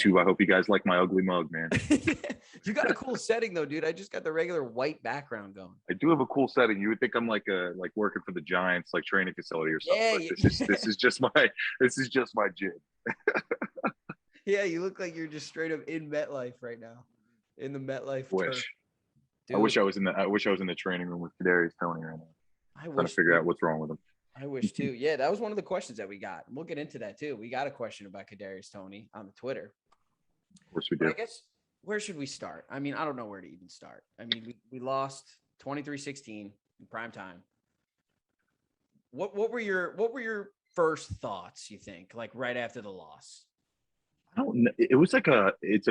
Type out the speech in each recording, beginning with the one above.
YouTube. I hope you guys like my ugly mug, man. You got a cool setting though, dude. I just got the regular white background going. I do have a cool setting. You would think I'm like working for the Giants, like training facility or something. Yeah, But this is just my gym. Yeah, you look like you're just straight up in MetLife right now, in the MetLife turf. I wish I was in the training room with Kadarius Tony right now. Trying to figure out what's wrong with him. I wish too. Yeah, that was one of the questions that we got. We'll get into that too. We got a question about Kadarius Toney on the Twitter. Of course we do. I guess where should we start? I mean, I don't know where to even start. I mean, we lost 23-16 in prime time. What were your first thoughts, you think, like right after the loss? I don't know. It was like it's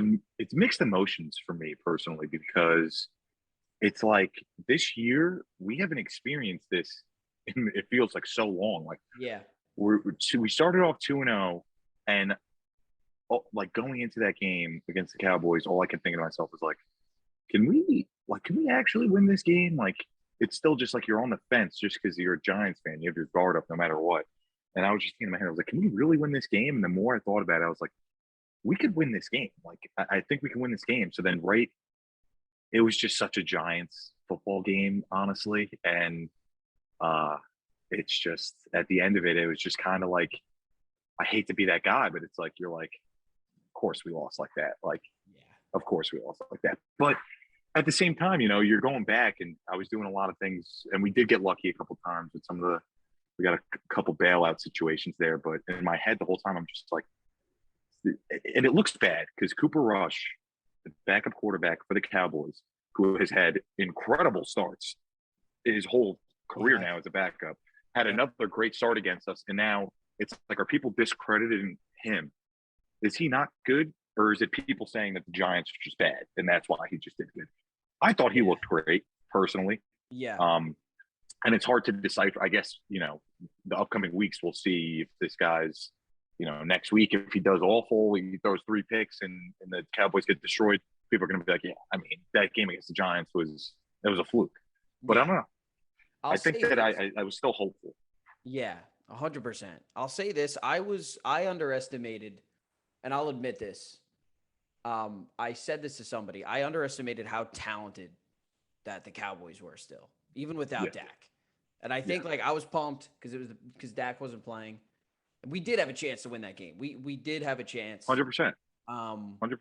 mixed emotions for me personally, because it's like this year we haven't experienced this. It feels like so long. Like, yeah, we started off 2-0, and like going into that game against the Cowboys, all I could think to myself was like, can we actually win this game? Like, it's still just like you're on the fence just because you're a Giants fan. You have your guard up no matter what. And I was just thinking in my head, I was like, can we really win this game? And the more I thought about it, I was like, we could win this game. Like, I think we can win this game. So then, it was just such a Giants football game, honestly. And it's just, at the end of it, it was just kind of like, I hate to be that guy, but it's like, you're like, of course we lost like that. Like, yeah, of course we lost like that. But at the same time, you're going back, and I was doing a lot of things, and we did get lucky a couple times with we got a couple bailout situations there. But in my head the whole time, I'm just like, and it looks bad because Cooper Rush, the backup quarterback for the Cowboys, who has had incredible starts his whole career now as a backup, had another great start against us. And now it's like, are people discrediting him? Is he not good? Or is it people saying that the Giants are just bad and that's why he just did good? I thought he looked great personally. Yeah. And it's hard to decipher. I guess, the upcoming weeks we'll see if this guy's, next week, if he does awful, he throws 3 picks and the Cowboys get destroyed, people are going to be like, yeah, I mean, that game against the Giants was a fluke. But I don't know. I think that I was still hopeful. Yeah, 100%. I'll say this. I underestimated, and I'll admit this. I said this to somebody. I underestimated how talented that the Cowboys were still, even without Dak. And I think I was pumped because Dak wasn't playing. We did have a chance to win that game. We did have a chance. 100%. 100%.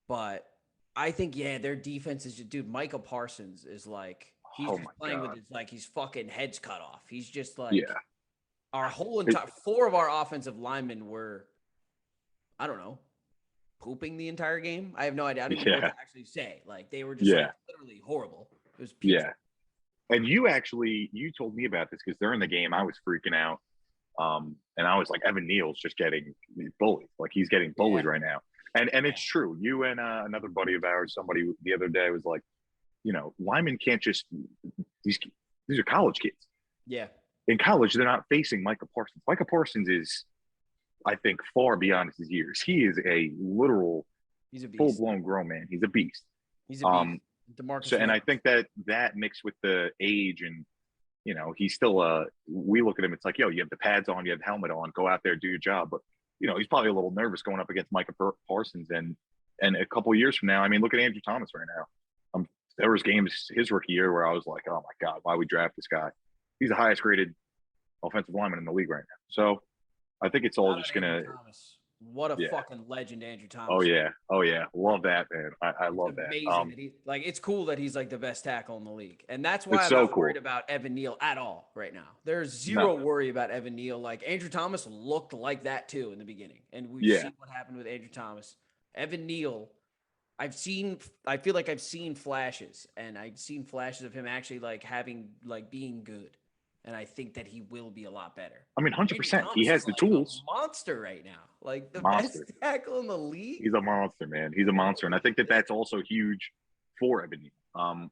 But I think, their defense is just, dude, Micah Parsons is like, he's just playing with his, like, his fucking head's cut off. He's just like, our whole entire, 4 of our offensive linemen were, I don't know, pooping the entire game. I have no idea. I don't even know what to actually say. Like, they were just literally horrible. It was pizza. And you told me about this because during the game I was freaking out. And I was like, Evan Neal's just getting bullied. Like, he's getting bullied right now. And it's true. You and another buddy of ours, somebody the other day was like, linemen can't just these are college kids. Yeah. In college, they're not facing Micah Parsons. Micah Parsons is, I think, far beyond his years. He is a literal, full-blown grown man. He's a beast. He's a beast. And I think that mixed with the age and, he's still we look at him, it's like, yo, you have the pads on, you have the helmet on, go out there, do your job. But, he's probably a little nervous going up against Micah Parsons. And a couple of years from now, I mean, look at Andrew Thomas right now. There was games his rookie year where I was like, oh my God, why we draft this guy? He's the highest graded offensive lineman in the league right now. So I think it's all just going to. What a fucking legend Andrew Thomas. Oh yeah. Love that, man. I love that. Amazing that it's cool that he's like the best tackle in the league. And that's why I'm not worried about Evan Neal at all right now. There's zero worry about Evan Neal. Like, Andrew Thomas looked like that too in the beginning. And we've seen what happened with Andrew Thomas. Evan Neal, I feel like I've seen flashes, and I've seen flashes of him actually being good. And I think that he will be a lot better. I mean, 100%. He has the tools. A monster right now. Like, the best tackle in the league. He's a monster, man. He's a monster. And I think that that's also huge for Evan Neal.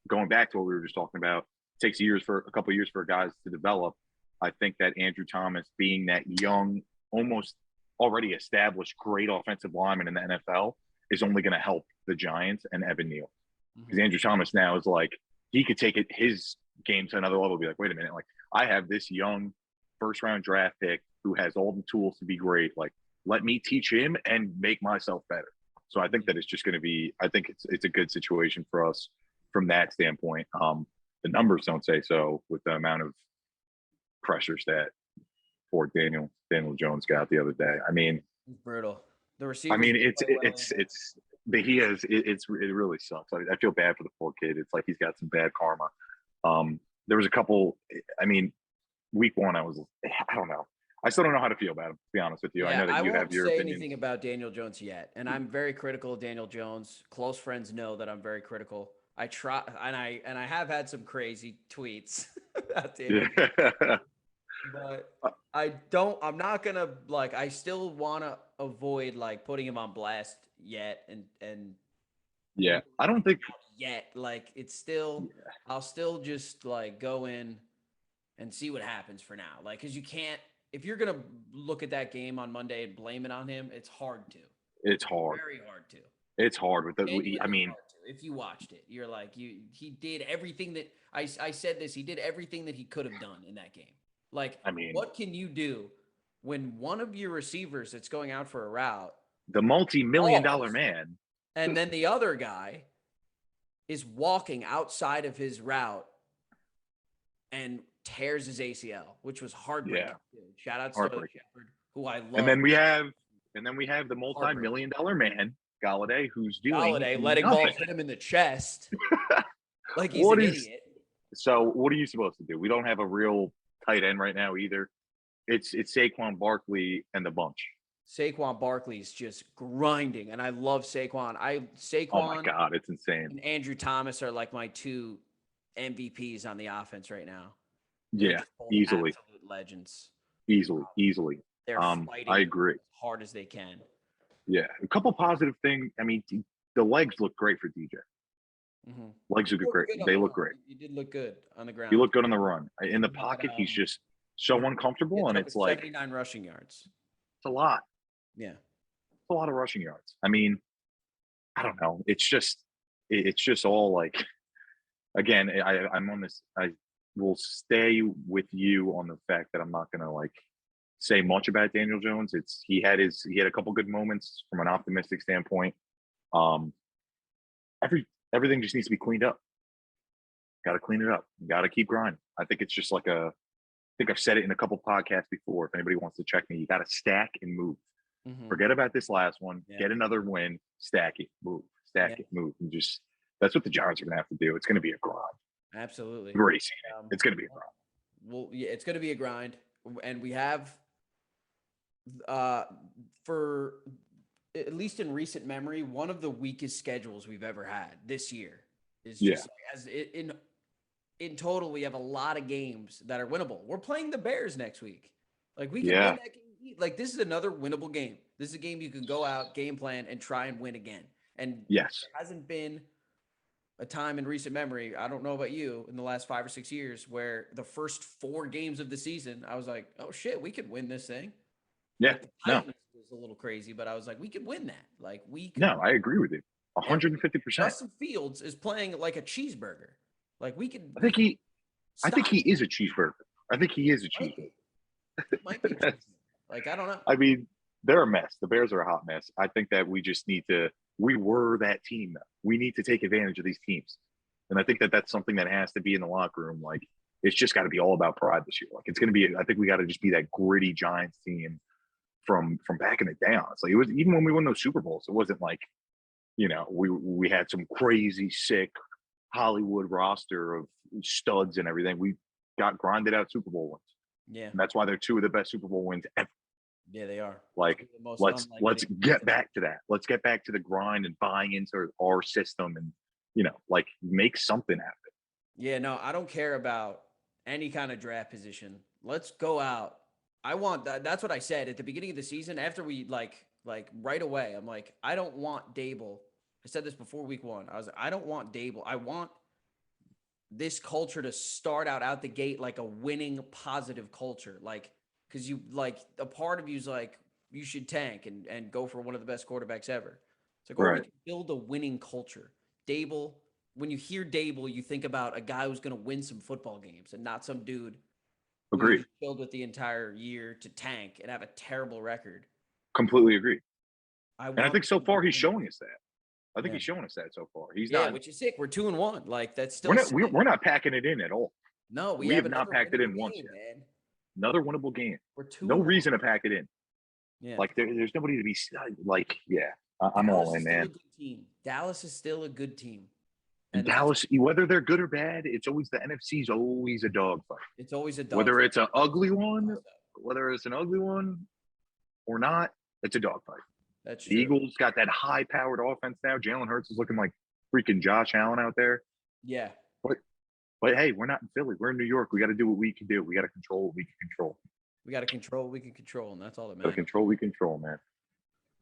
Going back to what we were just talking about, it takes a couple of years for guys to develop. I think that Andrew Thomas, being that young, almost already established great offensive lineman in the NFL, is only going to help the Giants and Evan Neal. Because Andrew Thomas now is like, he could take his game to another level, be like, wait a minute, like, I have this young first round draft pick who has all the tools to be great. Like, let me teach him and make myself better. So I think that it's just going to be. I think it's a good situation for us from that standpoint. The numbers don't say so with the amount of pressures that poor Daniel Jones got the other day. I mean, it's brutal. The receivers. I mean, it really sucks. I feel bad for the poor kid. It's like he's got some bad karma. There was a couple. I mean, week one, I don't know. I still don't know how to feel about him, to be honest with you. Yeah, I know that you have your opinion. I won't say anything about Daniel Jones yet, and I'm very critical of Daniel Jones. Close friends know that I'm very critical. I try, and I have had some crazy tweets about Daniel Jones. But I'm not gonna I still want to avoid putting him on blast yet. And yeah, I don't think yet, it's still, I'll still just go in and see what happens for now. Cause you can't, if you're going to look at that game on Monday and blame it on him, it's hard to. It's hard. Very hard to. It's hard with I mean, if you watched it, you're he did everything that I said this, he did everything that he could have done in that game. I mean, what can you do when one of your receivers that's going out for a route, the multi-million-dollar man, and then the other guy is walking outside of his route and tears his ACL, which was heartbreaking. Yeah. Shout out to Shepard, who I love. And then we have the multi-million-dollar man, Galladay, who's doing letting balls hit him in the chest. He's an idiot. So what are you supposed to do? We don't have a real tight end right now either. It's Saquon Barkley and the bunch. Saquon Barkley's just grinding, and I love Saquon. Oh my God, it's insane. And Andrew Thomas are my two MVPs on the offense right now. Yeah, easily. Absolute legends. Easily. They're fighting I agree. as hard as they can. Yeah, a couple positive things. I mean, the legs look great for DJ. Mm-hmm. Legs look great. They look great. He did look good on the ground. He looked good on the run. In the pocket, he's just so uncomfortable, and it's 79 rushing yards. It's a lot. Yeah, it's a lot of rushing yards. I mean, I don't know. It's just all again. I'm on this. I will stay with you on the fact that I'm not gonna say much about Daniel Jones. He had a couple good moments from an optimistic standpoint. Everything just needs to be cleaned up. Got to clean it up. Got to keep grinding. I think it's just I think I've said it in a couple podcasts before. If anybody wants to check me, you got to stack and move. Mm-hmm. Forget about this last one. Yeah. Get another win. Stack it. Move. Stack it. Move. And just that's what the Giants are going to have to do. It's going to be a grind. Absolutely. You've already seen it. It's going to be a grind. Well, yeah, it's going to be a grind, and we have for at least in recent memory, one of the weakest schedules we've ever had this year. Is just in total, we have a lot of games that are winnable. We're playing the Bears next week. We can win that game. This is another winnable game. This is a game you can go out, game plan, and try and win again. And yes, there hasn't been a time in recent memory, I don't know about you, in the last 5 or 6 years where the first 4 games of the season, I was like, oh shit, we could win this thing. Yeah, the Titans was a little crazy, but I was like, we could win that. No, I agree with you. 150%. Justin Fields is playing like a cheeseburger. We could. I think he is a cheeseburger. I think he is a cheeseburger. Might be a cheeseburger. I don't know. I mean, they're a mess. The Bears are a hot mess. I think that we just need to. We were that team. Though. We need to take advantage of these teams, and I think that that's something that has to be in the locker room. It's just got to be all about pride this year. It's going to be. I think we got to just be that gritty Giants team from back in the day. Honestly, it was even when we won those Super Bowls. It wasn't we had some crazy sick Hollywood roster of studs and everything. We got grinded out Super Bowl wins. Yeah. And that's why they're 2 of the best Super Bowl wins ever. Yeah, they are. Let's get back to that. Let's get back to the grind and buying into our system and make something out of it. Yeah, no, I don't care about any kind of draft position. Let's go out. I want that. That's what I said at the beginning of the season after we right away. I'm like, I don't want Dable. I said this before week 1. I was like, I don't want Dable. I want this culture to start out the gate like a winning, positive culture. Because you a part of you's you should tank and go for one of the best quarterbacks ever. It's we can build a winning culture. Dable, when you hear Dable, you think about a guy who's going to win some football games and not some dude Agreed. Who's filled with the entire year to tank and have a terrible record. Completely agree. And I think so far he's showing us that. I think he's showing us that so far. He's not, which is sick. We're 2-1. Like that's still we're not packing it in at all. No, we have not packed it in once yet. Man. Another winnable game. We're 2-1. No reason to pack it in. Yeah. Like there's nobody to be like. Yeah, I'm all in, man. Dallas is still a good team. And Dallas, whether they're good or bad, it's always the NFC's always a dogfight. It's always a dogfight. Whether it's an ugly one, or not, it's a dogfight. That's true. The Eagles got that high-powered offense now. Jalen Hurts is looking like freaking Josh Allen out there. Yeah. But hey, we're not in Philly. We're in New York. We got to do what we can do. We got to control what we can control. We got to control what we can control, and that's all that matters. Got to control what we control, man.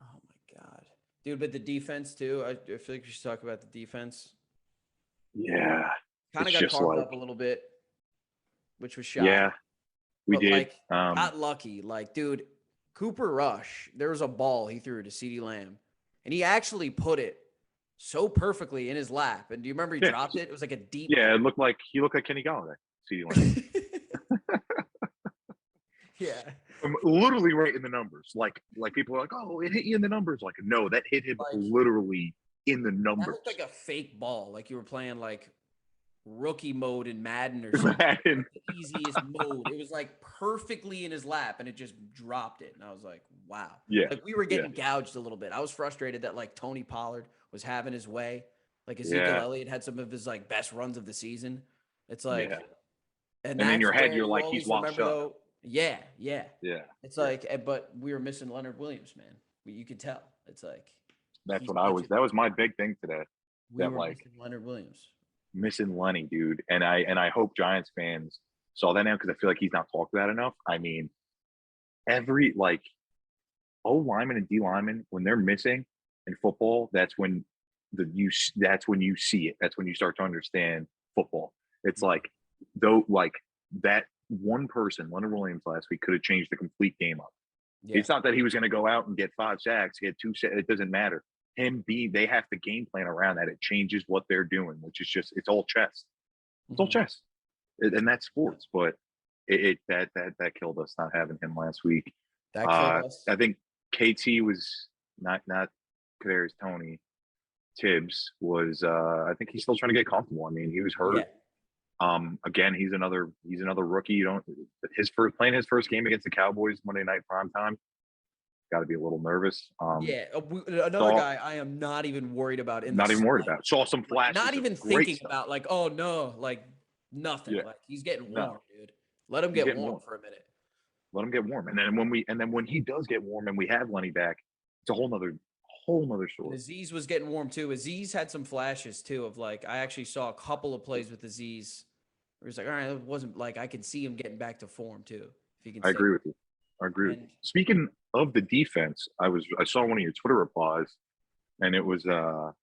Oh, my God. Dude, but the defense, too. I feel like we should talk about the defense. Yeah. Kind of got carved up a little bit, which was shocking. Yeah, we did. Like, got lucky. Like, dude, Cooper Rush, there was a ball he threw to CeeDee Lamb, and he actually put it so perfectly in his lap. And do you remember he dropped it? It was like a deep. Yeah, it looked like Kenny Galladay. CeeDee Lamb. Yeah. Literally right in the numbers. Like people are like, oh, it hit you in the numbers. Like, no, that hit him literally in the numbers. That looked like a fake ball. Like you were playing like rookie mode in Madden or something. Like the easiest mode. It was like perfectly in his lap and it just dropped it. And I was like, wow. Yeah. Like we were getting gouged a little bit. I was frustrated that like Tony Pollard was having his way. Like Ezekiel Elliott had some of his like best runs of the season. It's like, and in your head, you're like, he's washed up. Yeah. It's like, but we were missing Leonard Williams, man. You could tell. It's like that was my big thing today. We were missing Leonard Williams. Missing Lenny, dude. And I hope Giants fans saw that now because I feel like he's not talked about enough. I mean, every like O lineman and D lineman, when they're missing in football, that's when you see it. That's when you start to understand football. It's like that one person, Leonard Williams last week, could have changed the complete game up. Yeah. It's not that he was going to go out and get 5 sacks, get 2 sacks. It doesn't matter. They have to game plan around that. It changes what they're doing, which is just, it's all chess. It's all chess. And that's sports. But that killed us not having him last week. That killed us. I think KT was not Kadarius Tony. Tibbs was, I think he's still trying to get comfortable. I mean, he was hurt. Yeah. Again, he's another rookie. Playing his first game against the Cowboys Monday night primetime. Got to be a little nervous. Another guy I am not even worried about. Saw some flashes. Not even thinking about like, oh no, like nothing. Yeah. Like he's getting warm, dude. Let him get warm for a minute. Let him get warm, and then when he does get warm, and we have Lenny back, it's a whole nother story. Aziz was getting warm too. Aziz had some flashes too of like I actually saw a couple of plays with Aziz. Where he's like, all right, it wasn't like I could see him getting back to form too. If you can. I agree with you. Speaking of the defense, I saw one of your Twitter replies, and it was I'll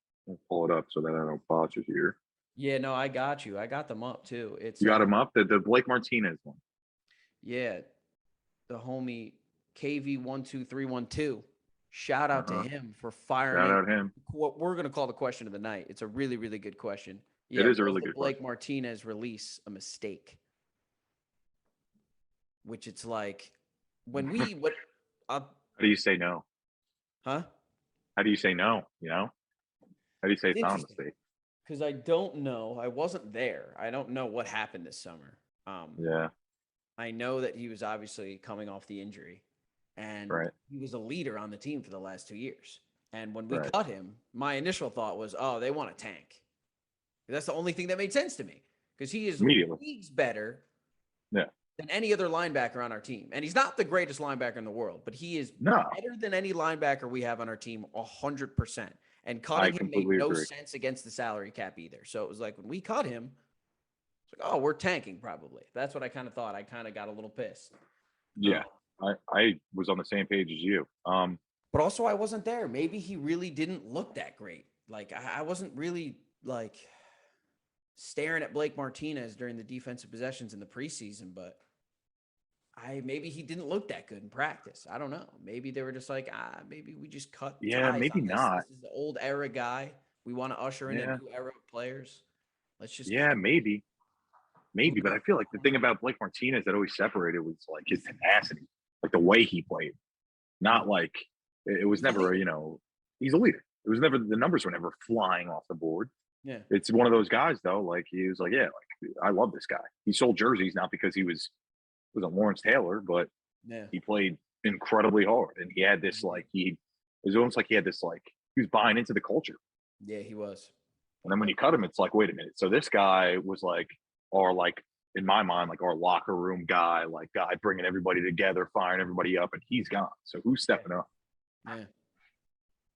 pull it up so that I don't botch it here. Yeah, no, I got you. I got them up too. You got them up? The Blake Martinez one. Yeah, the homie KV12312. Shout out to him for firing. Shout out him. What we're gonna call the question of the night. It's a really, really good question. Yeah, it is a really good Blake Martinez release a mistake, which it's like when how do you say no? Huh? How do you say no? You know? How do you say it's not a mistake? Because I don't know. I wasn't there. I don't know what happened this summer. Yeah. I know that he was obviously coming off the injury, and he was a leader on the team for the last 2 years. And when we cut him, my initial thought was, oh, they want to tank. That's the only thing that made sense to me because he is leagues better than any other linebacker on our team. And he's not the greatest linebacker in the world, but he is better than any linebacker we have on our team 100%. And cutting him made no sense against the salary cap either. So it was like when we cut him, it's like, oh, we're tanking probably. That's what I kind of thought. I kind of got a little pissed. Yeah, I was on the same page as you. But also I wasn't there. Maybe he really didn't look that great. Like I wasn't really like staring at Blake Martinez during the defensive possessions in the preseason, but maybe he didn't look that good in practice. I don't know. Maybe they were just like, maybe we just cut. Yeah, maybe not. This is the old era guy. We want to usher in a new era of players. Let's just. Yeah, maybe. But I feel like the thing about Blake Martinez that always separated was like his tenacity, like the way he played, not like It was never, he's a leader. It was never, the numbers were never flying off the board. Yeah. It's one of those guys though. Like he was like, yeah, like I love this guy. He sold jerseys not because he was a Lawrence Taylor, but he played incredibly hard, and he had this like it was almost like he had this like he was buying into the culture. Yeah, he was. And then when you cut him, it's like, wait a minute. So this guy was like, in my mind, like our locker room guy, like guy bringing everybody together, firing everybody up, and he's gone. So who's stepping up? Yeah.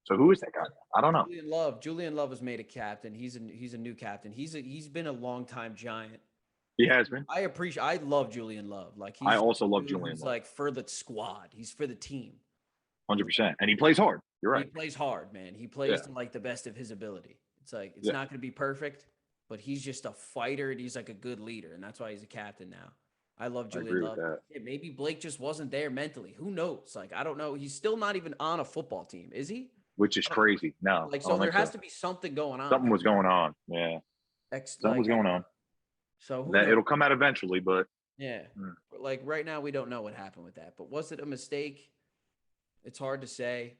So who is that guy? I don't know. Julian Love was made a captain. He's a new captain. He's been a long time Giant. He has been. I love Julian Love. Like I also love Julian Love. Like for the squad. He's for the team. 100%. And he plays hard. You're right. He plays hard, man. He plays to like the best of his ability. It's like it's not going to be perfect, but he's just a fighter and he's like a good leader, and that's why he's a captain now. I love Julian Love. Yeah, maybe Blake just wasn't there mentally. Who knows? Like I don't know. He's still not even on a football team, is he? Which is crazy. No. Like so there has to be something going on. Something was going on. Yeah. Something was going on. So it'll come out eventually, but like right now we don't know what happened with that. But was it a mistake? It's hard to say.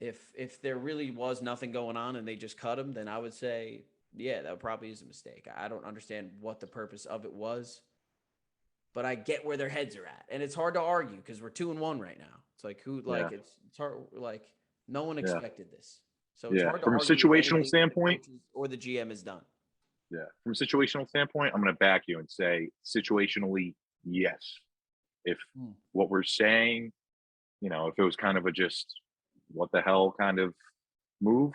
If there really was nothing going on and they just cut him, then I would say, yeah, that probably is a mistake. I don't understand what the purpose of it was, but I get where their heads are at, and it's hard to argue because we're 2-1 right now. It's like it's hard. Like no one expected this, so it's hard to from a situational standpoint, or the GM is done. Yeah, from a situational standpoint, I'm going to back you and say situationally, yes. If what we're saying, if it was kind of a just what the hell kind of move,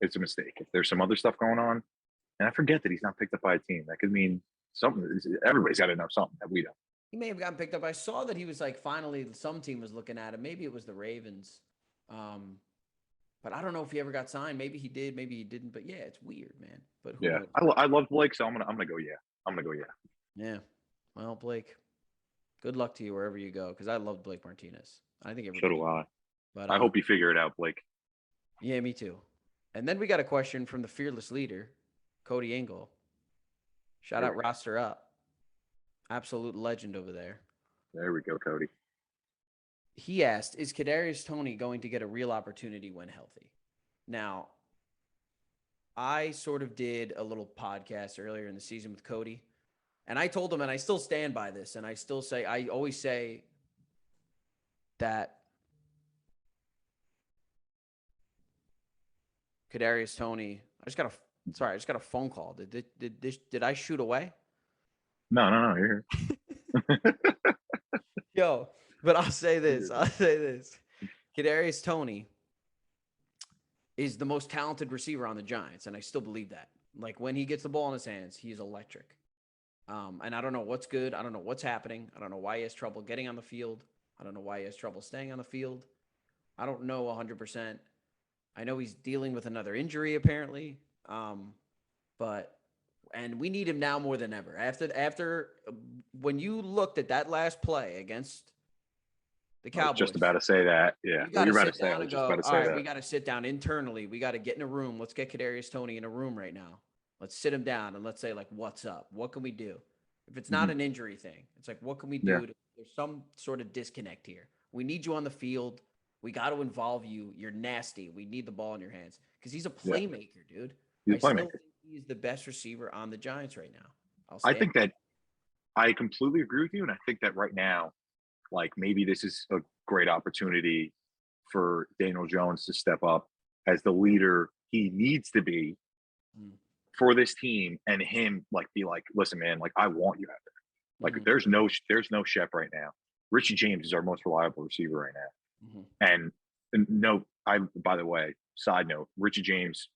it's a mistake. If there's some other stuff going on, and I forget that he's not picked up by a team, that could mean something. Everybody's got to know something that we don't. He may have gotten picked up. I saw that he was like finally some team was looking at him. Maybe it was the Ravens. But I don't know if he ever got signed. Maybe he did, maybe he didn't. But yeah, it's weird, man. But who knows? I love Blake, so I'm gonna go. Yeah, I'm gonna go. Yeah. Yeah. Well, Blake, good luck to you wherever you go, because I love Blake Martinez. I think everybody. So do I. But I hope you figure it out, Blake. Yeah, me too. And then we got a question from the fearless leader, Cody Engel. Shout out Roster Up. Absolute legend over there. There we go, Cody. He asked, is Kadarius Toney going to get a real opportunity when healthy? Now, I sort of did a little podcast earlier in the season with Cody, and I told him, and I still stand by this, and I always say that Kadarius Toney, I just got a phone call. Did I shoot away? No, you're here. Yo, but I'll say this. Kadarius Toney is the most talented receiver on the Giants, and I still believe that. Like, when he gets the ball in his hands, he's electric. And I don't know what's good. I don't know what's happening. I don't know why he has trouble getting on the field. I don't know why he has trouble staying on the field. I don't know 100%. I know he's dealing with another injury, apparently. And we need him now more than ever. After when you looked at that last play against the Cowboys. I was just about to say that. Yeah. You're about to say that. We got to sit down internally. We got to get in a room. Let's get Kadarius Toney in a room right now. Let's sit him down and let's say, like, what's up? What can we do? If it's not an injury thing, it's like, what can we do? There's some sort of disconnect here. We need you on the field. We got to involve you. You're nasty. We need the ball in your hands because he's a playmaker, dude. He's a playmaker. Still think he's the best receiver on the Giants right now. I think that I completely agree with you. And I think that right now, like, maybe this is a great opportunity for Daniel Jones to step up as the leader he needs to be for this team, and him like be like, listen, man, like, I want you out there. Like, there's no Shep right now. Richie James is our most reliable receiver right now. And no, by the way, side note, Richie James,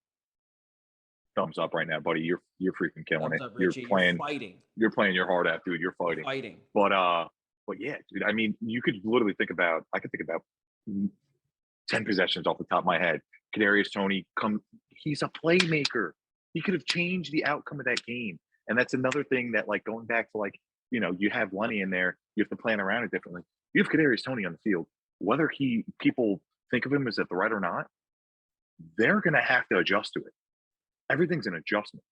thumbs up right now, buddy. You're freaking killing it. You're fighting. You're playing your heart out, dude. You're fighting. But yeah, dude, I mean, I could think about 10 possessions off the top of my head. Kadarius Toney, he's a playmaker. He could have changed the outcome of that game. And that's another thing that, like, going back to, like, you have Lenny in there, you have to plan around it differently. You have Kadarius Toney on the field. Whether people think of him as a threat or not, they're going to have to adjust to it. Everything's an adjustment.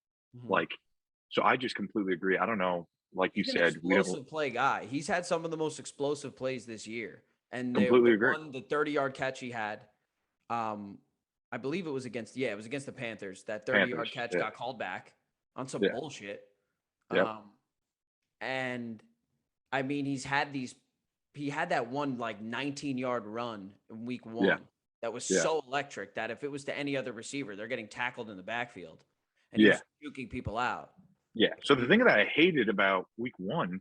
So I just completely agree. I don't know. Like you said, explosive play guy. He's had some of the most explosive plays this year. And Completely agree. the 30-yard catch he had, I believe it was against the Panthers. That 30-yard catch got called back on some bullshit. Yep. And I mean, he had that one like 19-yard run in week 1 that was so electric that if it was to any other receiver, they're getting tackled in the backfield and he was juking people out. Yeah. So the thing that I hated about week 1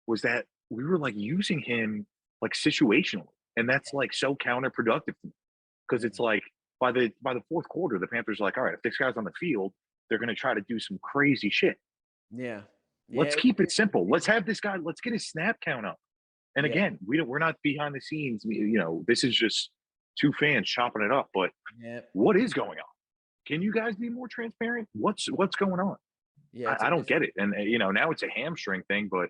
was that we were like using him like situationally. And that's like so counterproductive to me. Because it's like by the fourth quarter, the Panthers are like, all right, if this guy's on the field, they're going to try to do some crazy shit. Yeah. Let's keep it simple. Let's have this guy. Let's get his snap count up. And again, we're not behind the scenes. You know, this is just two fans chopping it up. But what is going on? Can you guys be more transparent? What's going on? Yeah, I don't get it. And you know, now it's a hamstring thing, but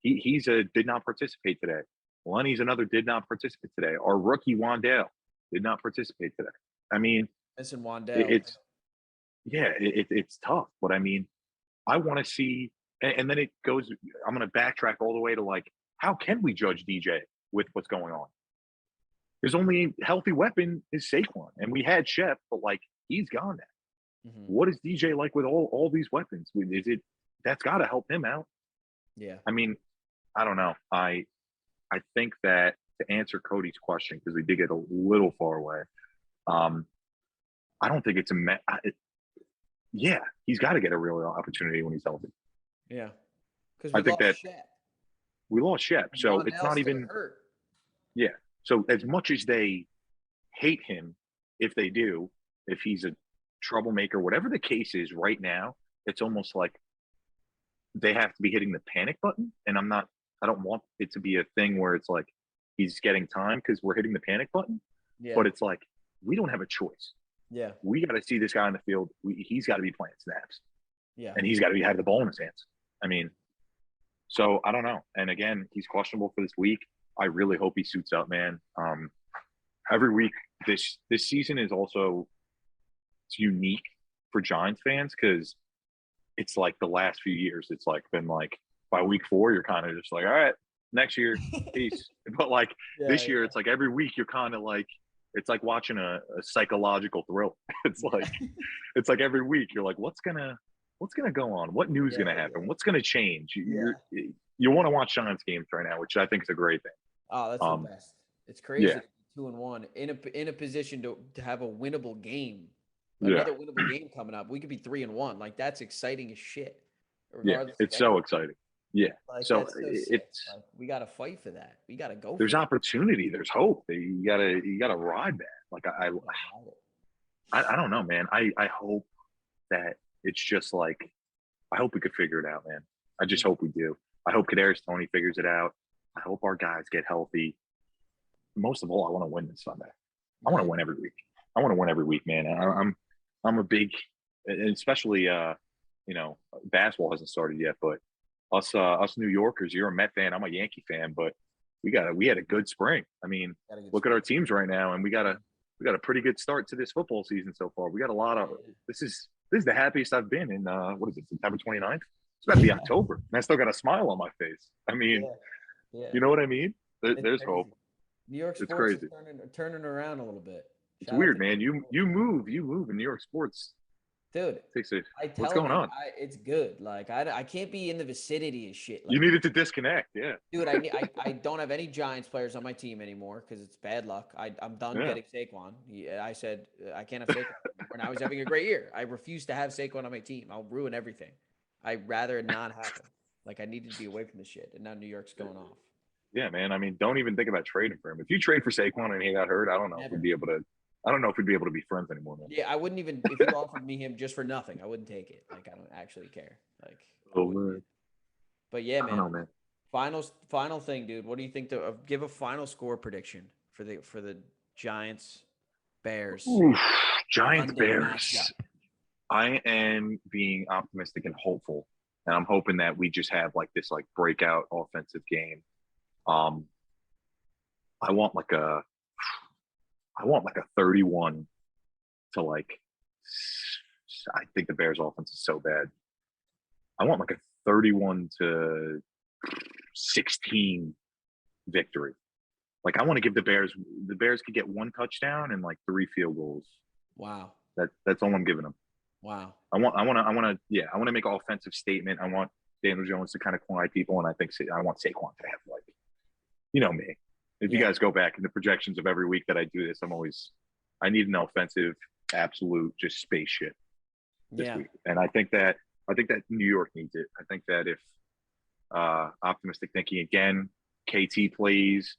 he's did not participate today. Lenny's another did not participate today. Our rookie Wandale did not participate today. I mean, missing Wandale. It's tough. But I mean, I want to see. And then it goes, I'm going to backtrack all the way to like, how can we judge DJ with what's going on? His only healthy weapon is Saquon. And we had Shep, but like, he's gone now. Mm-hmm. What is DJ like with all these weapons? That's got to help him out? Yeah. I mean, I don't know. I think that to answer Cody's question, because we did get a little far away, I don't think it's he's got to get a real opportunity when he's healthy. Yeah, because I think that we lost Shep, so it's not even hurt. Yeah, so as much as they hate him, if he's a troublemaker, whatever the case is right now, it's almost like they have to be hitting the panic button. And I don't want it to be a thing where it's like he's getting time because we're hitting the panic button. Yeah. But it's like we don't have a choice. Yeah, we got to see this guy on the field. He's got to be playing snaps. Yeah, and he's got to have the ball in his hands. I mean, so I don't know. And again, he's questionable for this week. I really hope he suits up, man. Every week this season is also unique for Giants fans because it's like the last few years. It's like been like by week 4, you're kind of just like, all right, next year, peace. But like this year, it's like every week you're kind of like, it's like watching a psychological thrill. It's like every week you're like, what's gonna go on? What news is gonna happen? What's gonna change? You want to watch Giants games right now, which I think is a great thing. Oh, that's the best. It's crazy. Yeah. 2-1 in a position to have a winnable game. Another winnable game coming up. We could be 3-1. Like that's exciting as shit. Yeah, it's so exciting. Yeah. Like, so it's like, we got to fight for that. We got to go. There's opportunity. There's hope. You gotta ride that. Like I don't know, man. I hope that it's just like I hope we could figure it out, man. I just hope we do. I hope Kadarius Tony figures it out. I hope our guys get healthy. Most of all, I want to win this Sunday. I want to win every week. Man. I'm a big, especially basketball hasn't started yet, but us New Yorkers, you're a Met fan, I'm a Yankee fan, but we had a good spring. I mean, look at our teams right now, and we got a pretty good start to this football season so far. We got a lot of this is the happiest I've been in what is it, September 29th? It's about to be October, and I still got a smile on my face. I mean, you know what I mean? There's hope. New York sports is turning around a little bit. It's weird, man. You move in New York sports. Dude, what's going on? It's good. Like I can't be in the vicinity of shit. Like, you needed to disconnect, yeah. Dude, I don't have any Giants players on my team anymore because it's bad luck. I'm done getting Saquon. I said I can't have Saquon. And I was having a great year. I refuse to have Saquon on my team. I'll ruin everything. I'd rather it not happen. Like I needed to be away from the shit, and now New York's going off. Yeah, man. I mean, don't even think about trading for him. If you trade for Saquon and he got hurt, I don't know if we'd be able to be friends anymore, man. Yeah, I wouldn't even if you offered me him just for nothing, I wouldn't take it. Like I don't actually care. Like but yeah, man. I don't know, man. Final thing, dude. What do you think give a final score prediction for the Giants Bears? Giants Bears. I am being optimistic and hopeful. And I'm hoping that we just have like this like breakout offensive game. I want like a 31 to like, I think the Bears offense is so bad. I want like a 31 to 16 victory. Like I want to give the Bears could get 1 touchdown and like 3 field goals. Wow. That's all I'm giving them. Wow. I want to make an offensive statement. I want Daniel Jones to kind of quiet people, and I want Saquon to have like, you know me. If you guys go back in the projections of every week that I do this, I need an offensive, absolute, just spaceship this week. And I think that New York needs it. I think that if optimistic thinking again, KT plays,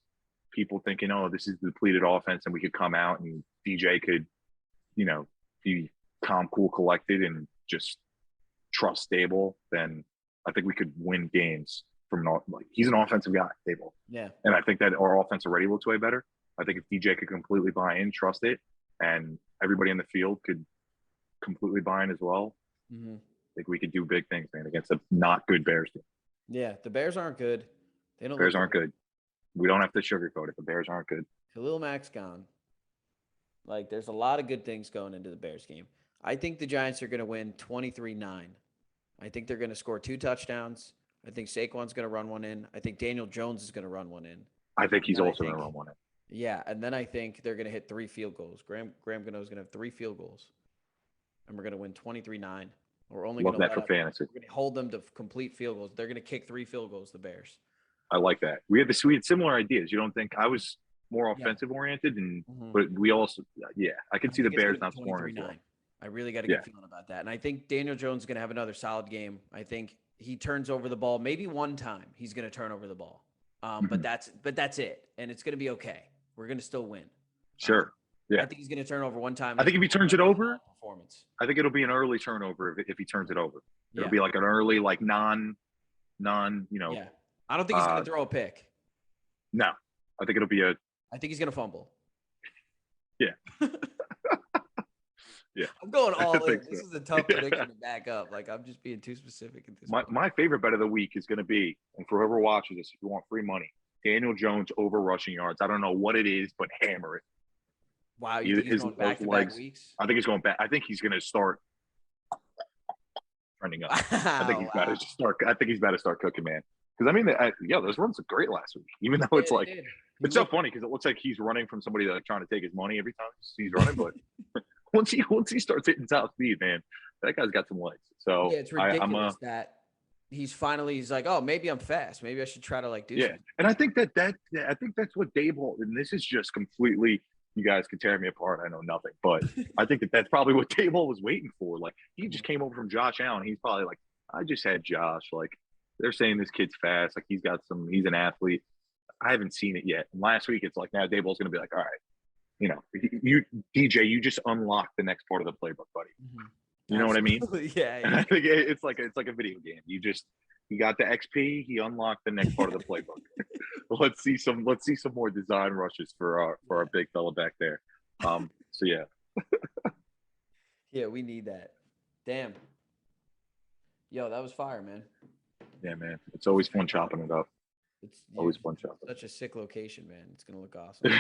people thinking, oh, this is the depleted offense, and we could come out and DJ could, be calm, cool, collected, and just trust Stable, then I think we could win games from he's an offensive guy, Stable. Yeah. And I think that our offense already looks way better. I think if DJ could completely buy in, trust it, and everybody in the field could completely buy in as well, I think we could do big things, man, against a not good Bears team. Yeah, the Bears aren't good. Bears aren't good. We don't have to sugarcoat it. The Bears aren't good. Khalil Mack's gone. Like, there's a lot of good things going into the Bears game. I think the Giants are going to win 23-9. I think they're going to score 2 touchdowns. I think Saquon's going to run one in. I think Daniel Jones is going to run one in. I think he's also going to run one in. Yeah, and then I think they're going to hit 3 field goals. Graham Gano is going to have 3 field goals. And we're going to win 23-9. We're only going to love that for fantasy. We're going to hold them to complete field goals. They're going to kick 3 field goals, the Bears. I like that. We had similar ideas. You don't think I was more offensive oriented, but we also, I can see the Bears not scoring. Well. I really got a good feeling about that. And I think Daniel Jones is going to have another solid game. I think he turns over the ball maybe one time. He's going to turn over the ball, but that's it, and it's going to be okay. We're going to still win. Sure. I think he's going to turn over one time. I think if he turns it over, I think it'll be an early turnover if he turns it over. It'll be like an early non. Yeah. I don't think he's going to throw a pick. No, I think it'll be I think he's going to fumble. Yeah. Yeah. I'm going all in. This is a tough prediction to back up. Like, I'm just being too specific at this point. My favorite bet of the week is going to be, and for whoever watches this, if you want free money, Daniel Jones over rushing yards. I don't know what it is, but hammer it. Wow, you think he's going back-to-back weeks? I think he's going back. I think he's going to start trending up. I think he's about to start. I think he's about to start cooking, man. Because those runs are great last week. Even though it's like, it's so funny because it looks like he's running from somebody that's trying to take his money every time he's running. But once he starts hitting top speed, man, that guy's got some legs. So it's ridiculous that he's like, oh, maybe I'm fast. Maybe I should try to do something. And I think that's what Daboll, and this is just completely. You guys can tear me apart. I know nothing, but I think that's probably what Daboll was waiting for. Like, he just came over from Josh Allen. He's probably like, I just had Josh. Like, they're saying this kid's fast. Like, he's an athlete. I haven't seen it yet. And last week, it's like, now Daboll's going to be like, all right, you DJ, you just unlock the next part of the playbook, buddy. You know what I mean? Yeah. And I think it's like a video game. You got the XP. He unlocked the next part of the playbook. Let's see some more design rushes for our big fella back there. So yeah. Yeah, we need that. Damn. Yo, that was fire, man. Yeah, man. It's always fun chopping it up. It's always fun chopping. Such a sick location, man. It's gonna look awesome.